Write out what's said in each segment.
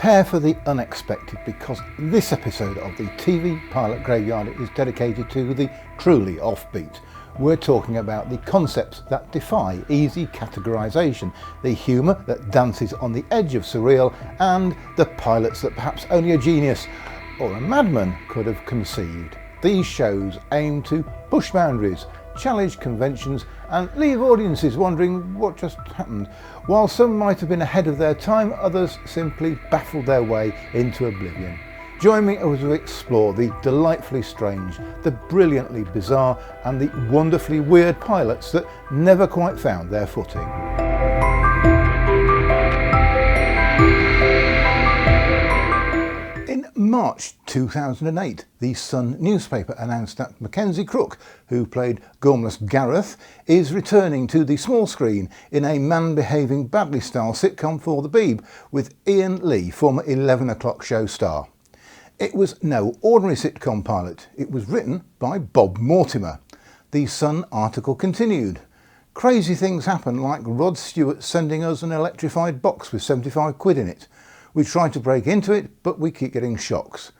Prepare for the unexpected, because this episode of the TV Pilot Graveyard is dedicated to the truly offbeat. We're talking about the concepts that defy easy categorisation, the humour that dances on the edge of surreal, and the pilots that perhaps only a genius or a madman could have conceived. These shows aim to push boundaries, challenge conventions and leave audiences wondering what just happened. While some might have been ahead of their time, others simply baffled their way into oblivion. Join me as we explore the delightfully strange, the brilliantly bizarre and the wonderfully weird pilots that never quite found their footing. In March 2008, the Sun newspaper announced that Mackenzie Crook, who played Gormless Gareth, is returning to the small screen in a man-behaving badly style sitcom for the Beeb with Ian Lee, former 11 o'clock show star. It was no ordinary sitcom pilot. It was written by Bob Mortimer. The Sun article continued. Crazy things happen, like Rod Stewart sending us an electrified box with 75 quid in it. We try to break into it, but we keep getting shocks.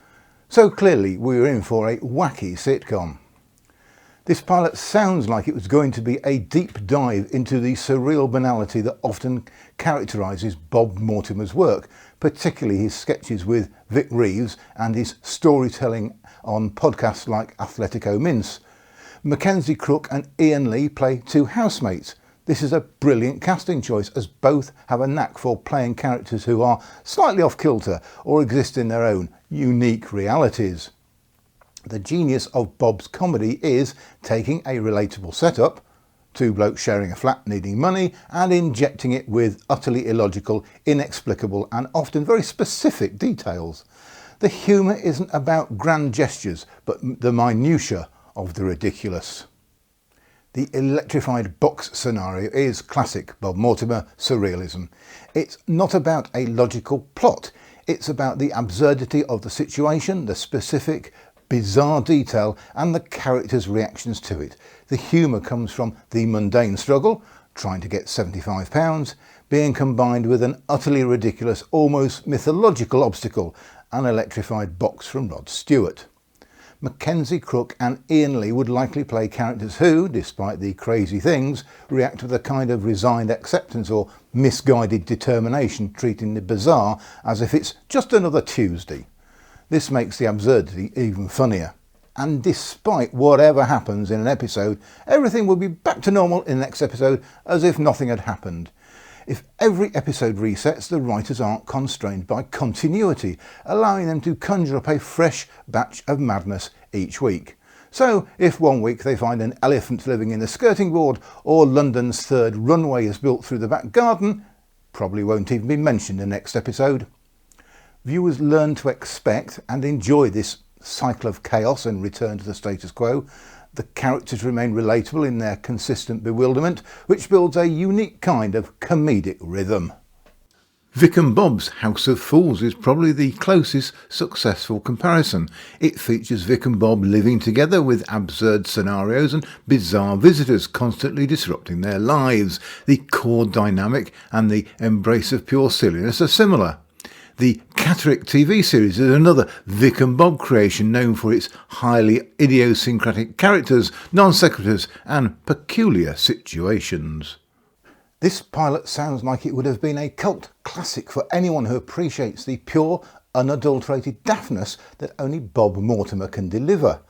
So clearly we were in for a wacky sitcom. This pilot sounds like it was going to be a deep dive into the surreal banality that often characterises Bob Mortimer's work, particularly his sketches with Vic Reeves and his storytelling on podcasts like Athletico Mince. Mackenzie Crook and Ian Lee play two housemates. This is a brilliant casting choice, as both have a knack for playing characters who are slightly off kilter or exist in their own unique realities. The genius of Bob's comedy is taking a relatable setup, two blokes sharing a flat needing money, and injecting it with utterly illogical, inexplicable and often very specific details. The humour isn't about grand gestures, but the minutiae of the ridiculous. The electrified box scenario is classic Bob Mortimer surrealism. It's not about a logical plot, it's about the absurdity of the situation, the specific, bizarre detail and the characters' reactions to it. The humour comes from the mundane struggle, trying to get £75, being combined with an utterly ridiculous, almost mythological obstacle, an electrified box from Rod Stewart. Mackenzie Crook and Ian Lee would likely play characters who, despite the crazy things, react with a kind of resigned acceptance or misguided determination, treating the bizarre as if it's just another Tuesday. This makes the absurdity even funnier. And despite whatever happens in an episode, everything will be back to normal in the next episode as if nothing had happened. If every episode resets, the writers aren't constrained by continuity, allowing them to conjure up a fresh batch of madness each week. So if one week they find an elephant living in the skirting board, or London's third runway is built through the back garden, probably won't even be mentioned in the next episode. Viewers learn to expect and enjoy this cycle of chaos and return to the status quo. The characters remain relatable in their consistent bewilderment, which builds a unique kind of comedic rhythm. Vic and Bob's House of Fools is probably the closest successful comparison. It features Vic and Bob living together with absurd scenarios and bizarre visitors constantly disrupting their lives. The core dynamic and the embrace of pure silliness are similar. The Catterick TV series is another Vic and Bob creation known for its highly idiosyncratic characters, non-sequiturs and peculiar situations. This pilot sounds like it would have been a cult classic for anyone who appreciates the pure, unadulterated daftness that only Bob Mortimer can deliver.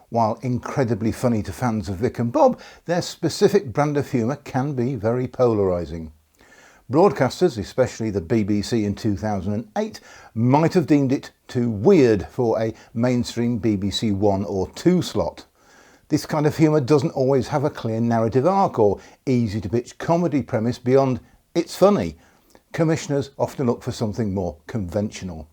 While incredibly funny to fans of Vic and Bob, their specific brand of humour can be very polarising. Broadcasters, especially the BBC in 2008, might have deemed it too weird for a mainstream BBC 1 or 2 slot. This kind of humour doesn't always have a clear narrative arc or easy to pitch comedy premise beyond "it's funny." Commissioners often look for something more conventional.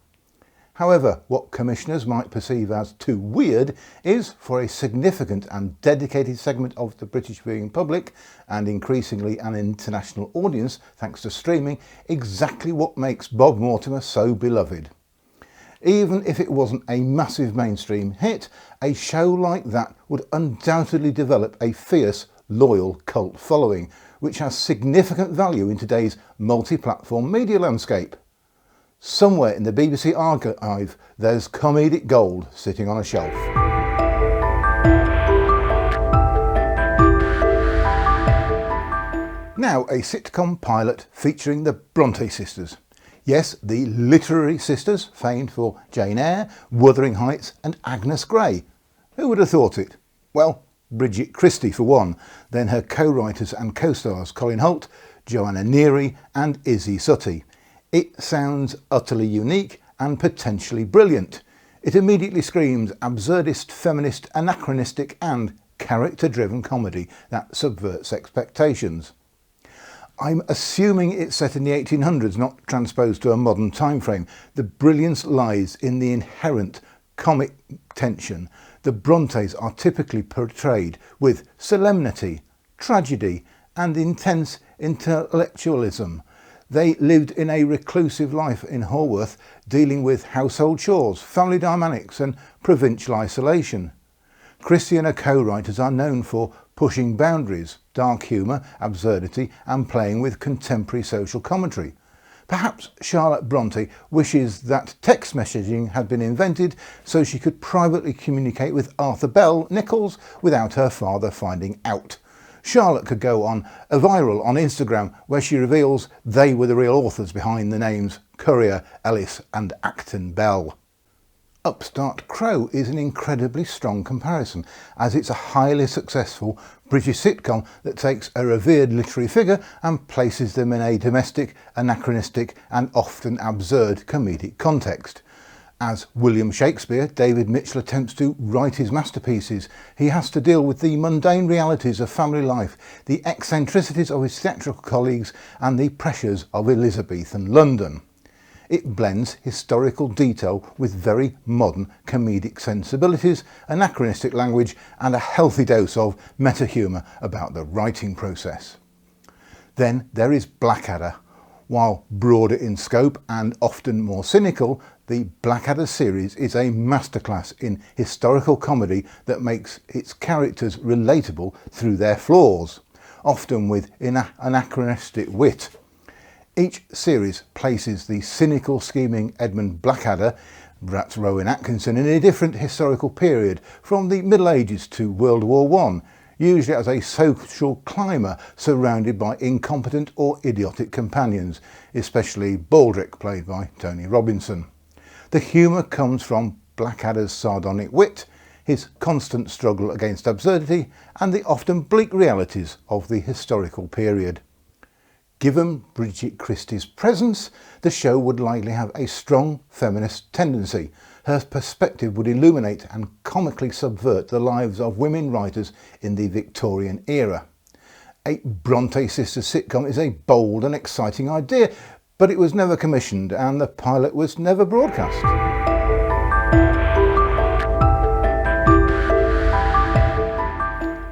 However, what commissioners might perceive as too weird is, for a significant and dedicated segment of the British viewing public, and increasingly an international audience thanks to streaming, exactly what makes Bob Mortimer so beloved. Even if it wasn't a massive mainstream hit, a show like that would undoubtedly develop a fierce, loyal cult following, which has significant value in today's multi-platform media landscape. Somewhere in the BBC archive there's comedic gold sitting on a shelf. Now a sitcom pilot featuring the Bronte sisters. Yes, the literary sisters, famed for Jane Eyre, Wuthering Heights and Agnes Grey. Who would have thought it? Well, Bridget Christie for one, then her co-writers and co-stars Colin Holt, Joanna Neary and Izzy Suttie. It sounds utterly unique and potentially brilliant. It immediately screams absurdist, feminist, anachronistic and character-driven comedy that subverts expectations. I'm assuming it's set in the 1800s, not transposed to a modern time frame. The brilliance lies in the inherent comic tension. The Brontes are typically portrayed with solemnity, tragedy and intense intellectualism. They lived in a reclusive life in Haworth, dealing with household chores, family dynamics and provincial isolation. Christie and her co-writers are known for pushing boundaries, dark humour, absurdity and playing with contemporary social commentary. Perhaps Charlotte Bronte wishes that text messaging had been invented so she could privately communicate with Arthur Bell Nichols without her father finding out. Charlotte could go on a viral on Instagram where she reveals they were the real authors behind the names Currier, Ellis and Acton Bell. Upstart Crow is an incredibly strong comparison, as it's a highly successful British sitcom that takes a revered literary figure and places them in a domestic, anachronistic and often absurd comedic context. As William Shakespeare, David Mitchell attempts to write his masterpieces. He has to deal with the mundane realities of family life, the eccentricities of his theatrical colleagues and the pressures of Elizabethan London. It blends historical detail with very modern comedic sensibilities, anachronistic language and a healthy dose of meta-humour about the writing process. Then there is Blackadder. While broader in scope and often more cynical, the Blackadder series is a masterclass in historical comedy that makes its characters relatable through their flaws, often with anachronistic wit. Each series places the cynical, scheming Edmund Blackadder, that's Rowan Atkinson, in a different historical period, from the Middle Ages to World War I, usually as a social climber surrounded by incompetent or idiotic companions, especially Baldric, played by Tony Robinson. The humour comes from Blackadder's sardonic wit, his constant struggle against absurdity, and the often bleak realities of the historical period. Given Bridget Christie's presence, the show would likely have a strong feminist tendency. Her perspective would illuminate and comically subvert the lives of women writers in the Victorian era. A Bronte Sisters sitcom is a bold and exciting idea, but it was never commissioned and the pilot was never broadcast.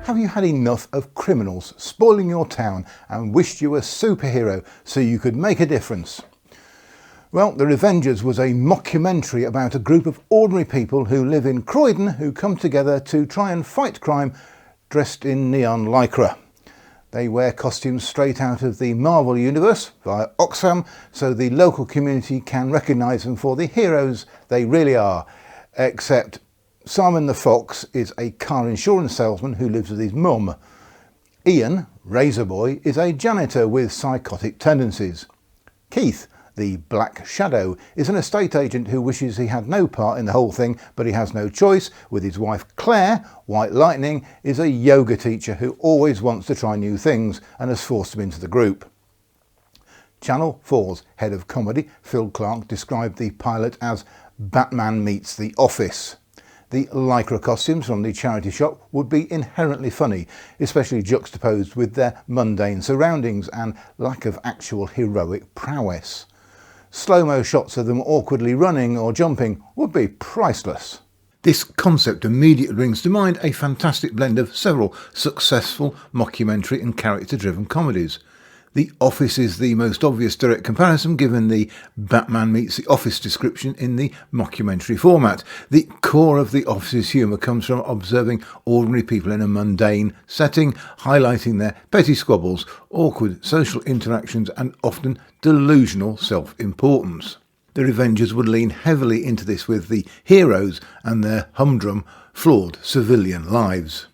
Have you had enough of criminals spoiling your town and wished you were a superhero so you could make a difference? Well, The Revengers was a mockumentary about a group of ordinary people who live in Croydon who come together to try and fight crime dressed in neon lycra. They wear costumes straight out of the Marvel universe via Oxfam so the local community can recognise them for the heroes they really are, except Simon the Fox is a car insurance salesman who lives with his mum. Ian, Razor Boy, is a janitor with psychotic tendencies. Keith, the Black Shadow, is an estate agent who wishes he had no part in the whole thing, but he has no choice, with his wife Claire. White Lightning is a yoga teacher who always wants to try new things and has forced him into the group. Channel 4's head of comedy, Phil Clark, described the pilot as Batman meets The Office. The lycra costumes from the charity shop would be inherently funny, especially juxtaposed with their mundane surroundings and lack of actual heroic prowess. Slow-mo shots of them awkwardly running or jumping would be priceless. This concept immediately brings to mind a fantastic blend of several successful mockumentary and character-driven comedies. The Office is the most obvious direct comparison given the Batman meets The Office description in the mockumentary format. The core of The Office's humour comes from observing ordinary people in a mundane setting, highlighting their petty squabbles, awkward social interactions and often delusional self-importance. the Revengers would lean heavily into this with the heroes and their humdrum, flawed civilian lives.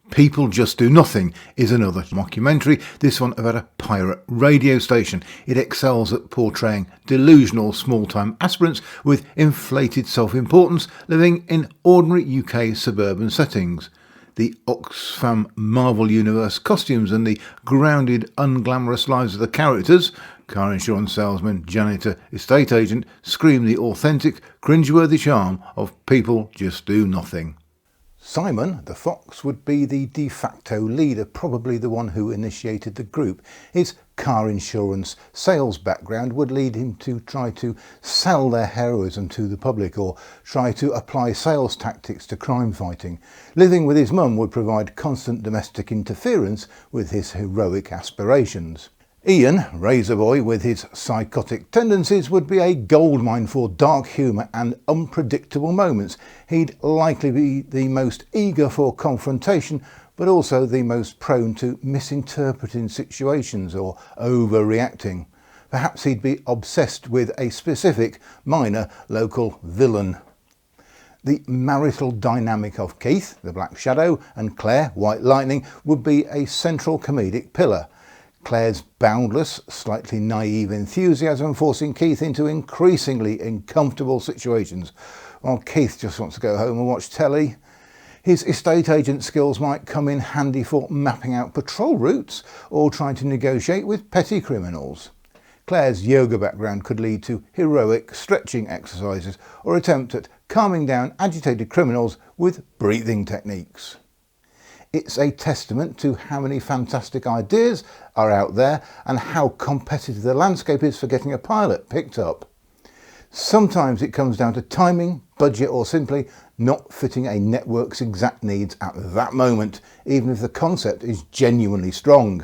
People Just Do Nothing is another mockumentary, this one about a pirate radio station. It excels at portraying delusional small-time aspirants with inflated self-importance living in ordinary UK suburban settings. The Oxfam Marvel Universe costumes and the grounded, unglamorous lives of the characters, car insurance salesman, janitor, estate agent, scream the authentic, cringeworthy charm of People Just Do Nothing. Simon, the fox, would be the de facto leader, probably the one who initiated the group. His car insurance sales background would lead him to try to sell their heroism to the public or try to apply sales tactics to crime fighting. Living with his mum would provide constant domestic interference with his heroic aspirations. Ian, Razorboy, with his psychotic tendencies, would be a goldmine for dark humour and unpredictable moments. He'd likely be the most eager for confrontation, but also the most prone to misinterpreting situations or overreacting. Perhaps he'd be obsessed with a specific, minor, local villain. The marital dynamic of Keith, the Black Shadow, and Claire, White Lightning, would be a central comedic pillar. Claire's boundless, slightly naive enthusiasm forcing Keith into increasingly uncomfortable situations, while Keith just wants to go home and watch telly. His estate agent skills might come in handy for mapping out patrol routes or trying to negotiate with petty criminals. Claire's yoga background could lead to heroic stretching exercises or attempt at calming down agitated criminals with breathing techniques. It's a testament to how many fantastic ideas are out there and how competitive the landscape is for getting a pilot picked up. Sometimes it comes down to timing, budget, or simply not fitting a network's exact needs at that moment, even if the concept is genuinely strong.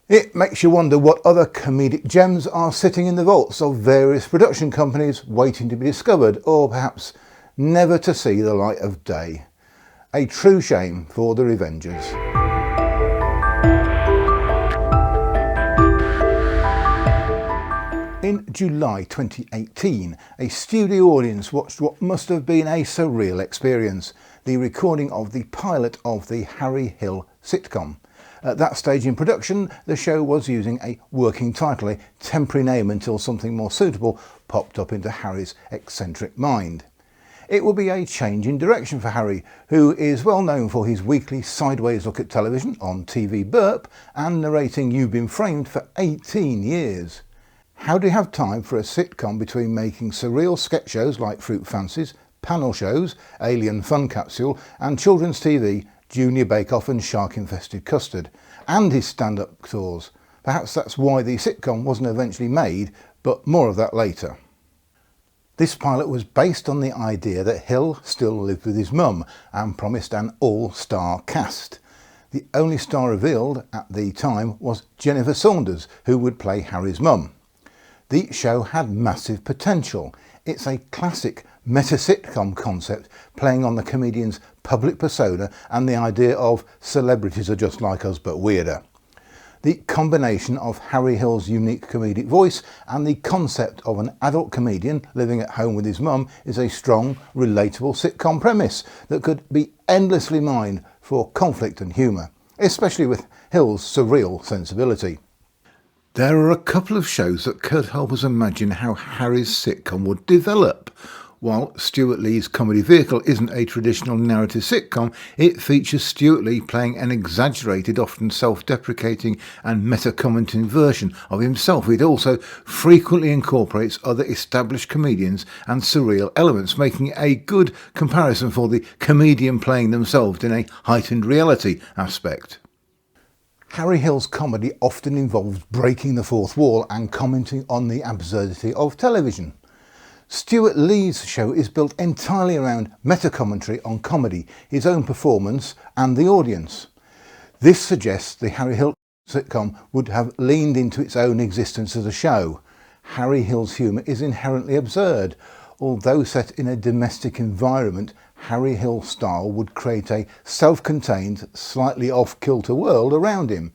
It makes you wonder what other comedic gems are sitting in the vaults of various production companies waiting to be discovered, or perhaps never to see the light of day. A true shame for the Revengers. In July 2018, a studio audience watched what must have been a surreal experience, the recording of the pilot of the Harry Hill sitcom. At that stage in production, the show was using a working title, a temporary name until something more suitable popped up into Harry's eccentric mind. It will be a change in direction for Harry, who is well known for his weekly sideways look at television on TV Burp and narrating You've Been Framed for 18 years. How do you have time for a sitcom between making surreal sketch shows like Fruit Fancies, panel shows, Alien Fun Capsule and children's TV, Junior Bake Off and Shark Infested Custard, and his stand-up tours? Perhaps that's why the sitcom wasn't eventually made, but more of that later. This pilot was based on the idea that Hill still lived with his mum and promised an all-star cast. The only star revealed at the time was Jennifer Saunders, who would play Harry's mum. The show had massive potential. It's a classic meta-sitcom concept playing on the comedian's public persona and the idea of celebrities are just like us but weirder. The combination of Harry Hill's unique comedic voice and the concept of an adult comedian living at home with his mum is a strong, relatable sitcom premise that could be endlessly mined for conflict and humour, especially with Hill's surreal sensibility. There are a couple of shows that could help us imagine how Harry's sitcom would develop. While Stuart Lee's comedy vehicle isn't a traditional narrative sitcom, it features Stuart Lee playing an exaggerated, often self-deprecating and meta-commenting version of himself. It also frequently incorporates other established comedians and surreal elements, making it a good comparison for the comedian playing themselves in a heightened reality aspect. Harry Hill's comedy often involves breaking the fourth wall and commenting on the absurdity of television. Stuart Lee's show is built entirely around meta-commentary on comedy, his own performance and the audience. This suggests the Harry Hill sitcom would have leaned into its own existence as a show. Harry Hill's humour is inherently absurd. Although set in a domestic environment, Harry Hill's style would create a self-contained, slightly off-kilter world around him.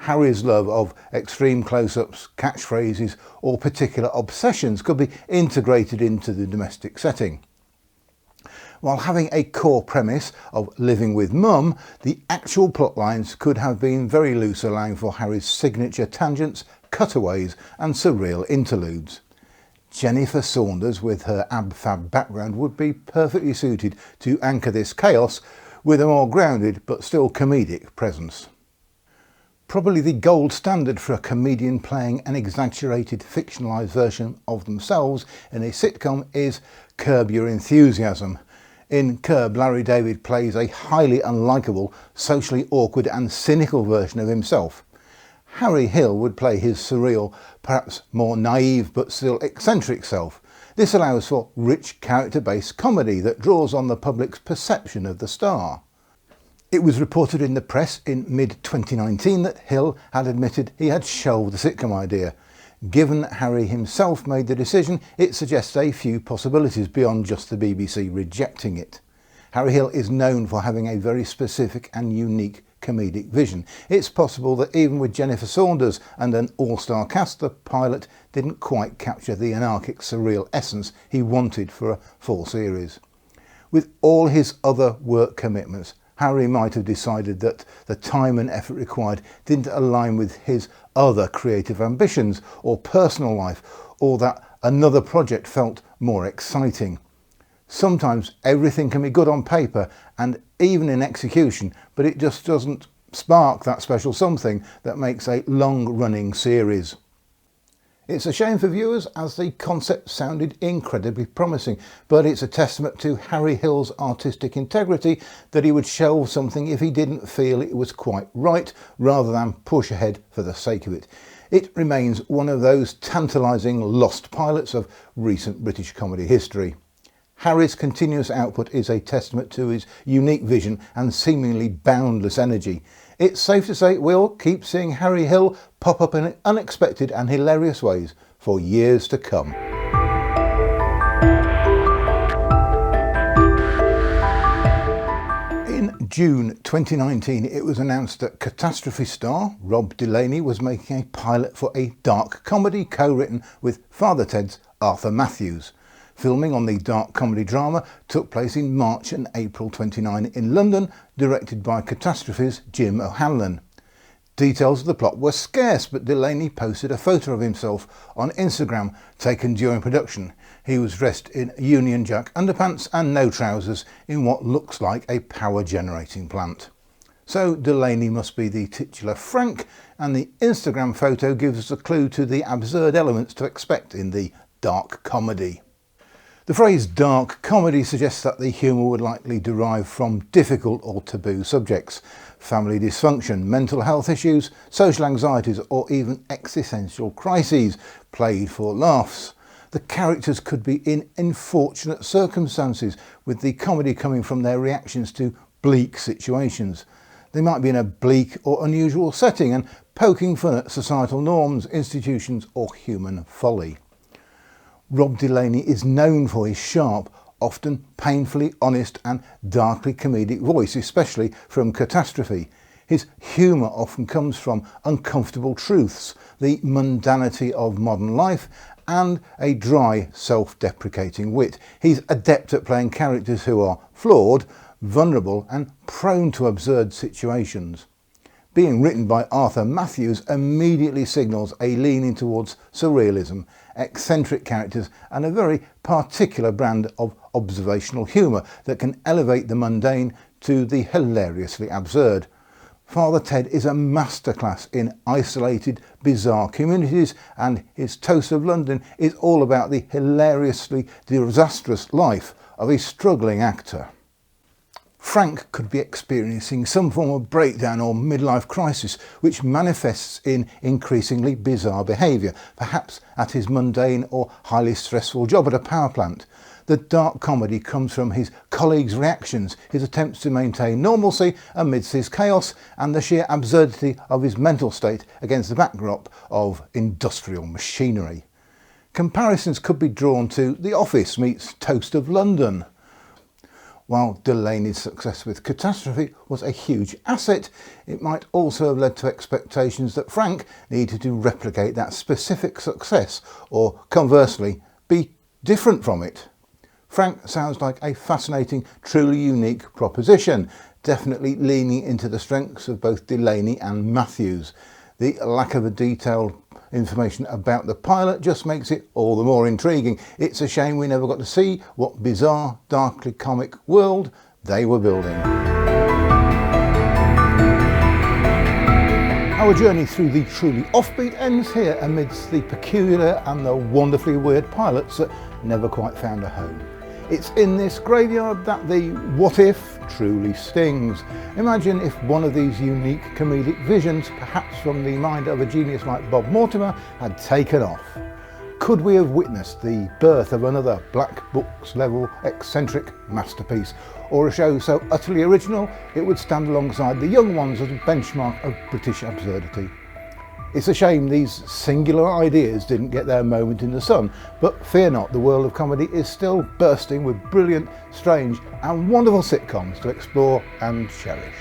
Harry's love of extreme close-ups, catchphrases or particular obsessions could be integrated into the domestic setting. While having a core premise of living with mum, the actual plotlines could have been very loose, allowing for Harry's signature tangents, cutaways and surreal interludes. Jennifer Saunders, with her ab-fab background, would be perfectly suited to anchor this chaos with a more grounded but still comedic presence. Probably the gold standard for a comedian playing an exaggerated fictionalised version of themselves in a sitcom is Curb Your Enthusiasm. In Curb, Larry David plays a highly unlikable, socially awkward and cynical version of himself. Harry Hill would play his surreal, perhaps more naive but still eccentric self. This allows for rich character-based comedy that draws on the public's perception of the star. It was reported in the press in mid-2019 that Hill had admitted he had shelved the sitcom idea. Given that Harry himself made the decision, it suggests a few possibilities beyond just the BBC rejecting it. Harry Hill is known for having a very specific and unique comedic vision. It's possible that even with Jennifer Saunders and an all-star cast, the pilot didn't quite capture the anarchic surreal essence he wanted for a full series. With all his other work commitments, Harry might have decided that the time and effort required didn't align with his other creative ambitions or personal life, or that another project felt more exciting. Sometimes everything can be good on paper and even in execution, but it just doesn't spark that special something that makes a long-running series. It's a shame for viewers, as the concept sounded incredibly promising, but it's a testament to Harry Hill's artistic integrity that he would shelve something if he didn't feel it was quite right, rather than push ahead for the sake of it. It remains one of those tantalising lost pilots of recent British comedy history. Harry's continuous output is a testament to his unique vision and seemingly boundless energy. It's safe to say we'll keep seeing Harry Hill pop up in unexpected and hilarious ways for years to come. In June 2019, it was announced that Catastrophe star Rob Delaney was making a pilot for a dark comedy co-written with Father Ted's Arthur Matthews. Filming on the dark comedy drama took place in March and April 29 in London, directed by Catastrophe's Jim O'Hanlon. Details of the plot were scarce, but Delaney posted a photo of himself on Instagram taken during production. He was dressed in Union Jack underpants and no trousers in what looks like a power generating plant. So Delaney must be the titular Frank, and the Instagram photo gives us a clue to the absurd elements to expect in the dark comedy. The phrase dark comedy suggests that the humour would likely derive from difficult or taboo subjects: family dysfunction, mental health issues, social anxieties or even existential crises, played for laughs. The characters could be in unfortunate circumstances, with the comedy coming from their reactions to bleak situations. They might be in a bleak or unusual setting and poking fun at societal norms, institutions or human folly. Rob Delaney is known for his sharp, often painfully honest and darkly comedic voice, especially from Catastrophe. His humour often comes from uncomfortable truths, the mundanity of modern life and a dry, self-deprecating wit. He's adept at playing characters who are flawed, vulnerable and prone to absurd situations. Being written by Arthur Matthews immediately signals a leaning towards surrealism, eccentric characters and a very particular brand of observational humour that can elevate the mundane to the hilariously absurd. Father Ted is a masterclass in isolated, bizarre communities, and his Toast of London is all about the hilariously disastrous life of a struggling actor. Frank could be experiencing some form of breakdown or midlife crisis which manifests in increasingly bizarre behaviour, perhaps at his mundane or highly stressful job at a power plant. The dark comedy comes from his colleagues' reactions, his attempts to maintain normalcy amidst his chaos, and the sheer absurdity of his mental state against the backdrop of industrial machinery. Comparisons could be drawn to The Office meets Toast of London. While Delaney's success with Catastrophe was a huge asset, it might also have led to expectations that Frank needed to replicate that specific success, or conversely, be different from it. Frank sounds like a fascinating, truly unique proposition, definitely leaning into the strengths of both Delaney and Matthews. The lack of a detailed information about the pilot just makes it all the more intriguing. It's a shame we never got to see what bizarre, darkly comic world they were building. Our journey through the truly offbeat ends here amidst the peculiar and the wonderfully weird pilots that never quite found a home. It's in this graveyard that the what if truly stings. Imagine if one of these unique comedic visions, perhaps from the mind of a genius like Bob Mortimer, had taken off. Could we have witnessed the birth of another Black Books level eccentric masterpiece, or a show so utterly original it would stand alongside the young ones as a benchmark of British absurdity? It's a shame these singular ideas didn't get their moment in the sun, but fear not, the world of comedy is still bursting with brilliant, strange and wonderful sitcoms to explore and cherish.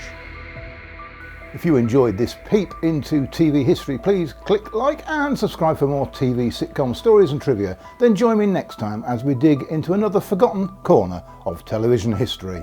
If you enjoyed this peep into TV history, please click like and subscribe for more TV sitcom stories and trivia. Then join me next time as we dig into another forgotten corner of television history.